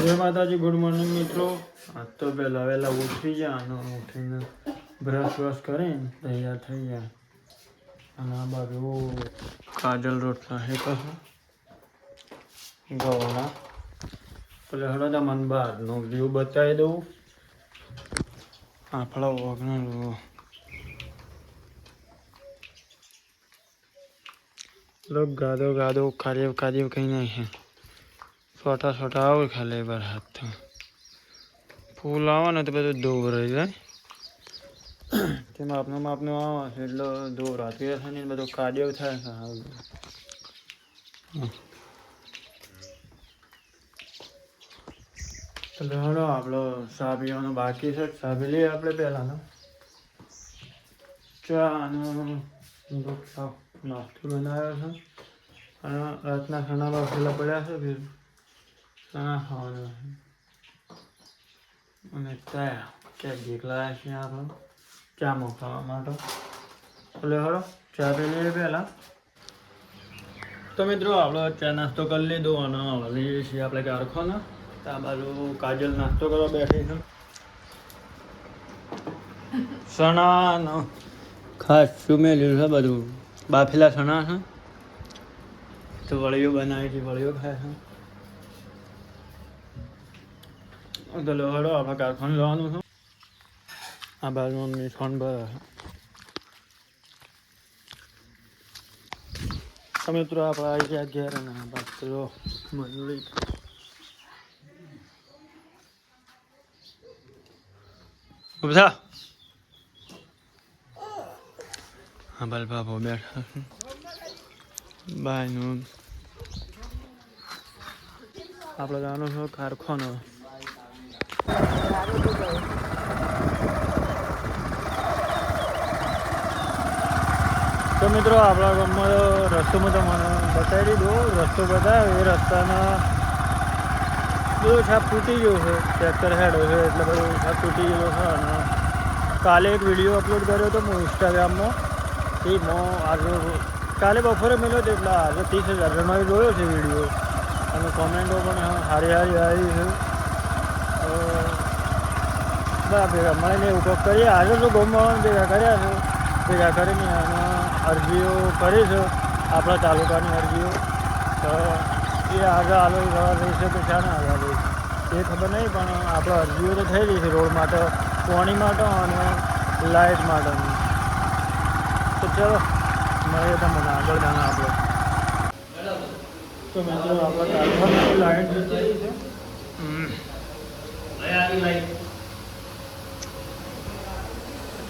જય માતાજી, good morning મિત્રો. આજ તો પહેલાં વહેલા ઉઠી ગયા અને ઉઠીને બ્રશ વશ કરીને તૈયાર થઈ ગયા. અને આ બાજુ કાજલ રોટલા છે કશું ગવાના. એટલે હળો તમને બહારનો વ્યૂ બતાવી દઉં. આપણા વગરનો लोग गादो गादो कार्य कहीं नहीं है. छोटा छोटा आवे खाली बार हाथ फूल आवा ने तो બધું દોર રહી જાય તેમાં આપનો આવે છે એટલે દોર રાતી હશે ને બધું કાર્ય થાય છે. એટલે હળો આપણો ચા પીવાનો બાકી છે. ચા પી લઈએ આપણે પહેલાંનો ચા અને નાસ્તો બનાવ્યો છે. અને રાતના ખાના બાફેલા પડ્યા છે. ફિર ખાના ખાવાના છે. અને ચા ક્યાંક દેખલાયા છે આપણે ચા મૂકવા માટે. એટલે હળો ચા પી લઈએ પહેલાં. તો મિત્રો આપણે ચા નાસ્તો કરી લીધો અને લઈએ છીએ આપણે કારખાના. આ બાજુ કાજલ નાસ્તો કરવા બેઠી છે. સણા ખાસ સુમેલ્યું છે બધું. બાફેલા સણા છે તો વળીઓ બનાવી છે, વળીઓ ખાય છે. તો હળો આપણે કારખાને જવાનું છે. આ બાજુ મીઠાણ ભરે છે. મિત્રો આપણે આવી ગયા ઘેર અને બાદ તો મજૂરી બધા હા બાલ બાબો બેઠા છે. બાયનું આપણે જવાનું છે કારખાનો. તો મિત્રો આપણા ગામમાં રસ્તોમાં તો મને બતાવી દીધો. રસ્તો બતાવ્યો એ રસ્તાના બધો છાપ તૂટી ગયો છે. ટ્રેક્ટર હેડો છે એટલે બધું છાપ તૂટી ગયો છે. અને કાલે એક વિડીયો અપલોડ કર્યો હતો હું ઇન્સ્ટાગ્રામમાં. આજે કાલે બપોરે મળ્યો હતો એટલે આજે 30,000 જણાવી જોયો છે વિડીયો. અને કોમેન્ટો પણ સારી આવી છે. ભેગા મળીને એવું કંઈક કરીએ. આજે તો ગામવાળાને ભેગા કર્યા છે. ભેગા કરીને અને અરજીઓ કરી છે આપણા તાલુકાની અરજીઓ. તો એ આગળ આગળ જવા રહેશે કે ક્યાં ના આગળ રહેશે એ ખબર નહીં. પણ આપણે અરજીઓ તો થઈ રહી છે રોડ માટે, પાણી માટે અને લાઇટ માટેની. તો ચલો મળીએ તમને આગળ જાણે આપણે. તો મિત્રો આપણે કારખાનાની લાઇટ જતી રહી છે.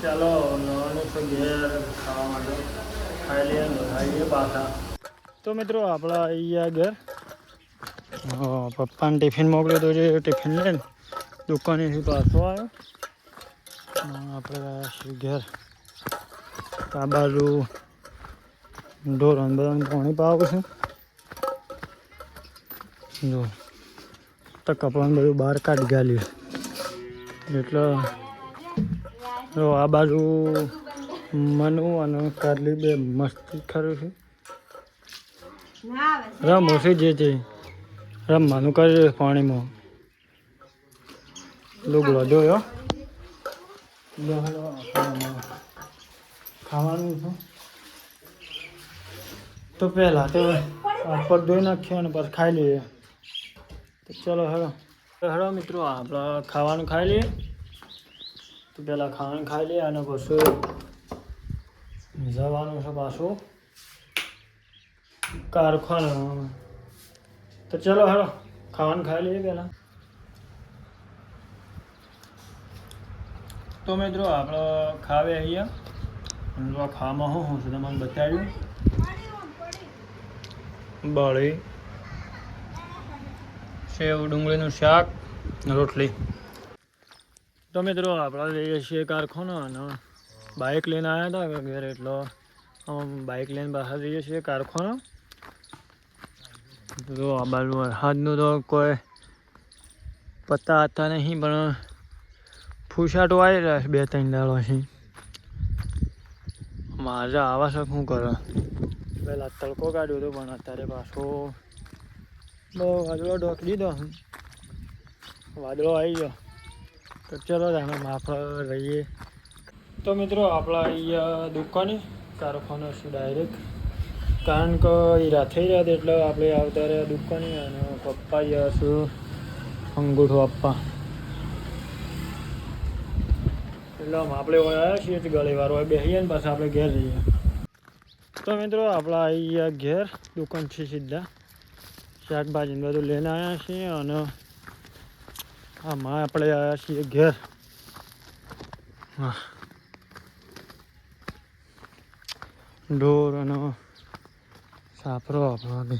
ચાલો નવાનું છે ઘેર ખાવા માટે. ખાઈ લઈએ ખાઈએ પાછા. તો મિત્રો આપણે આવી ગયા ઘેર. પપ્પાને ટિફિન મોકલ્યો તો જે ટિફિન લઈને દુકાનેથી પાછો આવ્યો. આપણે ઘેર આ બાજુ ઢોરણ બધાને પાણી પાવું છે. જો તો કપડાને બધું બહાર કાઢી ગાલ્યું એટલે જો આ બાજુ મનુ અને કારલી બે મસ્તી ખરું છે. રમ ઓછી જે છે રમવાનું કરે પાણીમાં. લુગડો જોયો ખાવાનું છે. તો પહેલાં તો પગ ધોઈ નાખ્યો અને પછી ખાઈ લઈએ. તો ચલો હેડો મિત્રો આપણે ખાવાનું ખાઈ લઈએ. તો પહેલાં ખાવાનું ખાઈ લઈએ અને પછી જવાનું છે પાછું કારખાના. તો ચલો હેડો ખાવાનું ખાઈ લઈએ પહેલાં. તો મિત્રો આપણે ખાવે અહીંયા ખાવામાં શું છે તમને બતાવ્યું. બળી સેવ ડુંગળીનું શાક રોટલી. તો મિત્રો આપણે જઈએ છીએ કારખાના અને બાઇક લઈને આવ્યા હતા ઘરે એટલે બાઇક લઈને બહાર જઈએ છીએ કારખાના. તો આ બાજુ વરસાદનું તો કોઈ પત્તા હતા નહીં પણ ફૂસાટો આવી રહ્યા છે 2-3 દાડાથી. મારે આવા છે શું કરે. પહેલાં તડકો કાઢ્યો હતો પણ અત્યારે પાછો બહુ વાદળો ઢોકી દીધો. વાદળો આવી ગયો તો ચલો અમે માફા રહીએ. તો મિત્રો આપણા અહીંયા દુકાને કારખાનો છે ડાયરેક્ટ, કારણ કે હીરા થઈ રહ્યા હતા એટલે આપણે આવતા રહ્યા દુકાને. અને પપ્પા ગયા છું અંગૂઠો આપવા, એટલે આપણે આવ્યા છીએ ગળીવાળો બેસીએ ને પાછા આપણે ઘેર જઈએ. તો મિત્રો આપણા અહીંયા ઘેર દુકાન છે સીધા, શાકભાજી બધું લઈને આવ્યા છીએ. અને આમાં આપણે આવ્યા છીએ ઘેર. હા, ઢોર અને સાફરો આપણો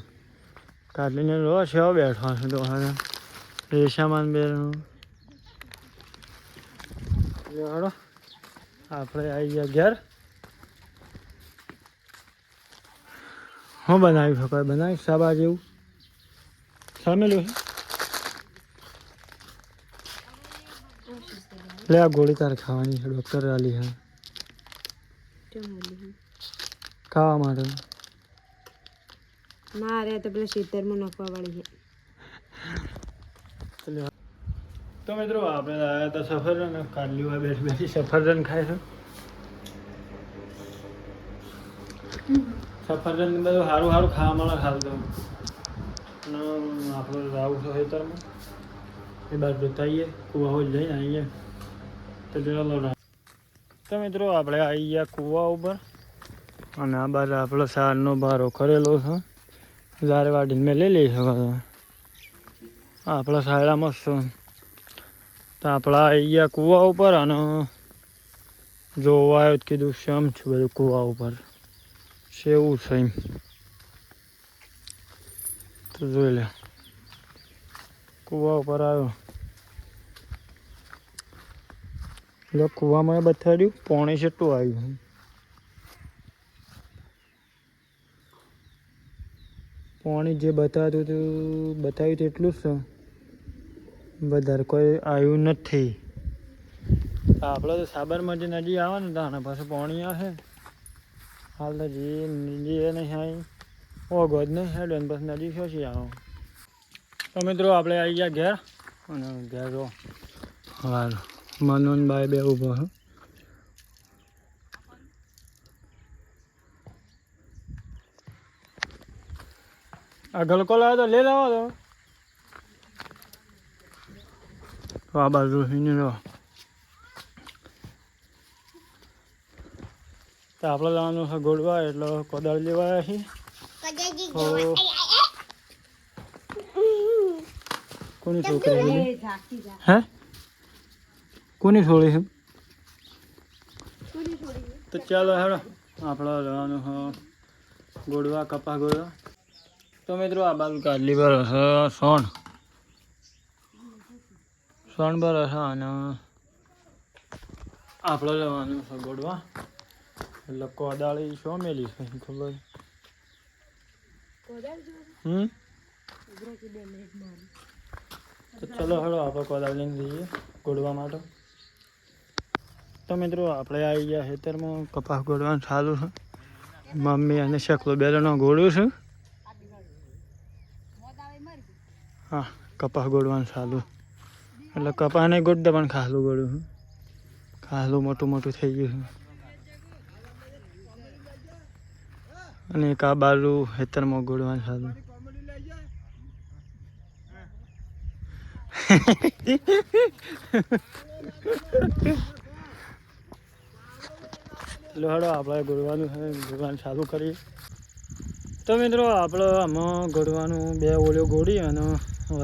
કાઢીને લો છે બેઠા છે. તો હવે રેસામાં બેનું હળો આપણે આવી ગયા ઘેર. હું બનાવી શકાય બનાવી સાબા જેવું સામેલું છે. લે આ ગોળી તારે ખાવાની છે, ડૉક્ટરે આલી છે ખાવા માટે. ના રે તો પેલા શીતરમાં નાખવા વાળી છે. તો મિત્રો આપણે આવ્યા હતા સફરજન, કાઢલી હોય બેઠી બેઠી સફરજન ખાય છે. સફરજન બધું સારું સારું ખાવા મળે હાલ તો. અને આપણે રાવું છે ખેતરમાં, એ બાદ બતાવીએ કૂવા હોય જઈને આવીએ. તો ચલો. તો મિત્રો આપણે આવી ગયા કૂવા ઉપર, અને આ બાદ આપણો સારનો બારો કરેલો છે. જારે વાટીને મેં લઈ લઈ શકો. આપણા સાયડામાં મસ્ત. તો આપણા આવી ગયા કૂવા ઉપર, અને જોવા આવ્યો કીધું શેમ છું બધું કૂવા ઉપર સેવું છે એમ. તો જોઈ લે કૂવા ઉપર આવ્યો એટલે કૂવામાં બતાડ્યું પાણી કેટલું આવ્યું. પાણી જે બતાવ્યું તેટલું જ છે, વધારે કોઈ આવ્યું નથી. આપણે તો સાબરમતી નદી આવે ને ત્યાં પાછું પાણી આવે. હાલ તો જે નદી એ નહીં આવી ઓગોદ નહીં હેડ ને બસ નદી શોષી આવો. તો મિત્રો આપણે આવી ગયા ઘેર, અને ઘેર જો હાલ મનોન બાય બે ઊભો છે. આ ગલકો લાવ્યો તો લે લાવો તો આ બાજુ હિને રહો. તો આપણે લાવવાનું છે ગોળવા, એટલે કોદાળ લેવાયા છીએ. કોની છોકરી હે કોની છોડી છે? તો ચાલો હેડો આપણે લેવાનું છે ગોળવા, કપા ગોળવા. તો મિત્રો આ બાજુ કાઢલી પર હશે સોણ પર હશે, અને આપણે લેવાનું છે ગોળવા. એટલે કોદાળી શું મેલી છે ખબર? તો ચલો હેડો આપણે કોદાળી લઈને જઈએ ગોળવા માટે. તો મિત્રો આપણે આવી ગયા ખેતરમાં કપાસ ગોળવાનું ચાલુ છે. મમ્મી અને શકલો બેલાનો ગોળ્યું છે. હા, કપાસ ગોળવાનું ચાલુ, એટલે કપાસ નહીં ગોળતા પણ ખાસલું ગોળ્યું છે. ખાસલું મોટું મોટું થઈ ગયું છે. અને એક આ બાજુ ખેતરમાં ગોળવાનું ચાલુ. લોહડો આપણે ગોળવાનું છે, ગોળવાનું ચાલુ કરીએ. તો મિત્રો આપણે આમાં ગોળવાનું બે ઓળીઓ ગોળી અને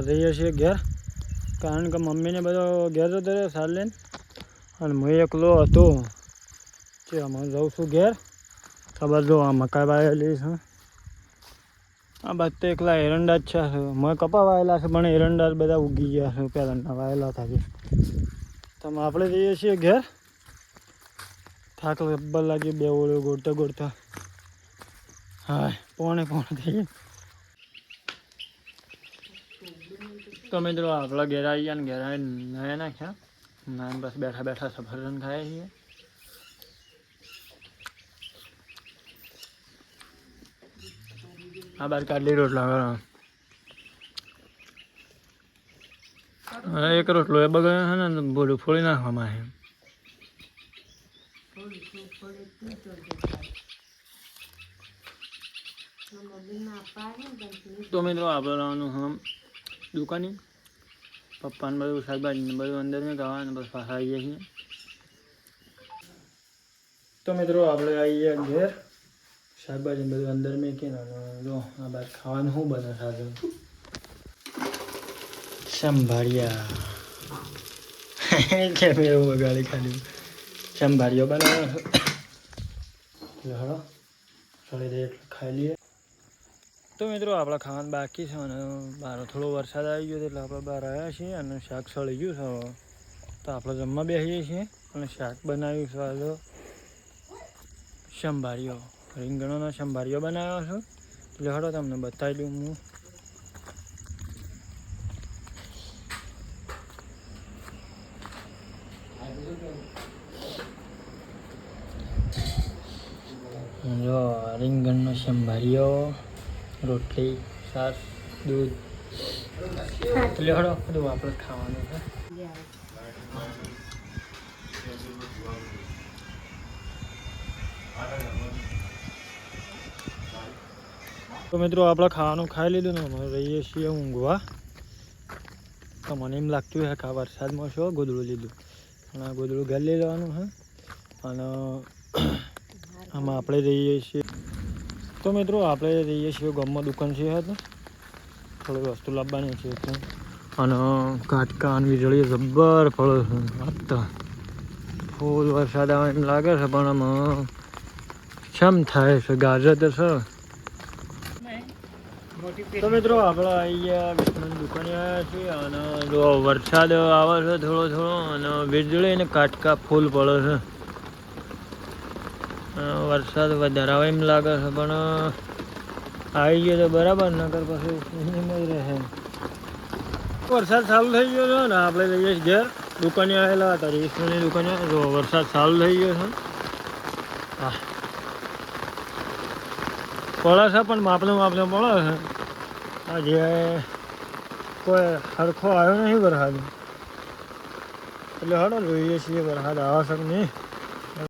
રહીએ છીએ ઘેર, કારણ કે મમ્મીને બધો ઘેર જતો રહ્યો સાર લઈને, અને હું એકલો હતો કે અમે જાઉં છું ઘેર. ખબર જો આ મકાઈ વાયેલી છે. આ બાદ તો એકલા એરંડા જ છે. મેં કપા વાયેલા છે પણ એરંડા બધા ઉગી ગયા છે, પહેલાંના વાયેલા હતા. તો આપણે જઈએ છીએ ઘેર. થાક લબ્બર લાગી બે ઓળો ગોળતા ગોળતા. હા, પોણે થઈ ગયા. તો મિત્રો આપણા ઘેર આવી ગયા ને ઘેર આવી નાયા નાખ્યા, નાઈને બસ બેઠા બેઠા સફરજન ખાઈએ છીએ. આ બાર કાઢલી રોટલા કરો. એક રોટલો એ બગડ્યો છે ને બોલું ફોડી નાખવામાં છે. તો મિત્રો આપણે લાવવાનું હમ દુકાને પપ્પાને બધું શાકભાજી બધું અંદર મેં ગાવાનું બસ પાછા આવીએ છીએ. તો મિત્રો આપણે આવીએ ઘેર શાકભાજી બધું અંદર મેં કે જો આ બાદ ખાવાનું શું બને સાથે સંભાળ્યા કેમ એવું વગાડી ખાલી સંભાળ્યો બનાવ્યો હળો ચડી દે એટલે ખાઈ લઈએ. તો મિત્રો આપણે ખાવાનું બાકી છે અને બહાર થોડો વરસાદ આવી ગયો એટલે આપણે બહાર આવ્યા છીએ અને શાક સળી ગયું છે. તો આપણે જમવા બેસીએ છીએ અને શાક બનાવ્યું છે હાલો સંભાળ્યો રીંગણોનો સંભાળ્યો બનાવ્યો છે. એટલે હળો તમને બતાવી દઉં હું. જો રીંગણનો સંભાળ્યો રોટલી છાશ દૂધ એટલે હળો બધું આપણે ખાવાનું છે. તો મિત્રો આપણે ખાવાનું ખાઈ લીધું ને અમે રહીએ છીએ ઊંઘવા. તો મને એમ લાગતું છે કે આ વરસાદમાં શું ગોદડું લીધું અને આ ગોદડું ઘર લઈ લેવાનું છે અને આમાં આપણે રહીએ છીએ. તો મિત્રો આપણે રહીએ છીએ ગામમાં દુકાન છે થોડી વસ્તુ લાવવાની છે અને કાટકા અને વીજળી જબ્બર પડે છે. આપતા ફૂલ વરસાદ આવે એમ લાગે છે પણ આમાં શમ થાય છે ગાજર તો છે. તો મિત્રો આપણે અહીંયા વિષ્ણુની દુકાને આવ્યા છીએ અને જો વરસાદ આવે છે થોડો થોડો અને વીજળી અને કાટકા ફૂલ પડે છે. વરસાદ વધારે આવે એમ લાગે છે પણ આવી ગયો તો બરાબર નકર પછી એમ જ રહે. વરસાદ ચાલુ થઈ ગયો છે ને આપણે જઈએ છીએ ઘેર. દુકાને આવેલા હતા વિષ્ણુની દુકાને જો વરસાદ ચાલુ થઈ ગયો છે. હા પડે છે પણ માપનો પડે છે. આજે કોઈ સરખો આવ્યો નહીં વરસાદ એટલે હળો જોઈએ છીએ વરસાદ આવે છે કે નહીં.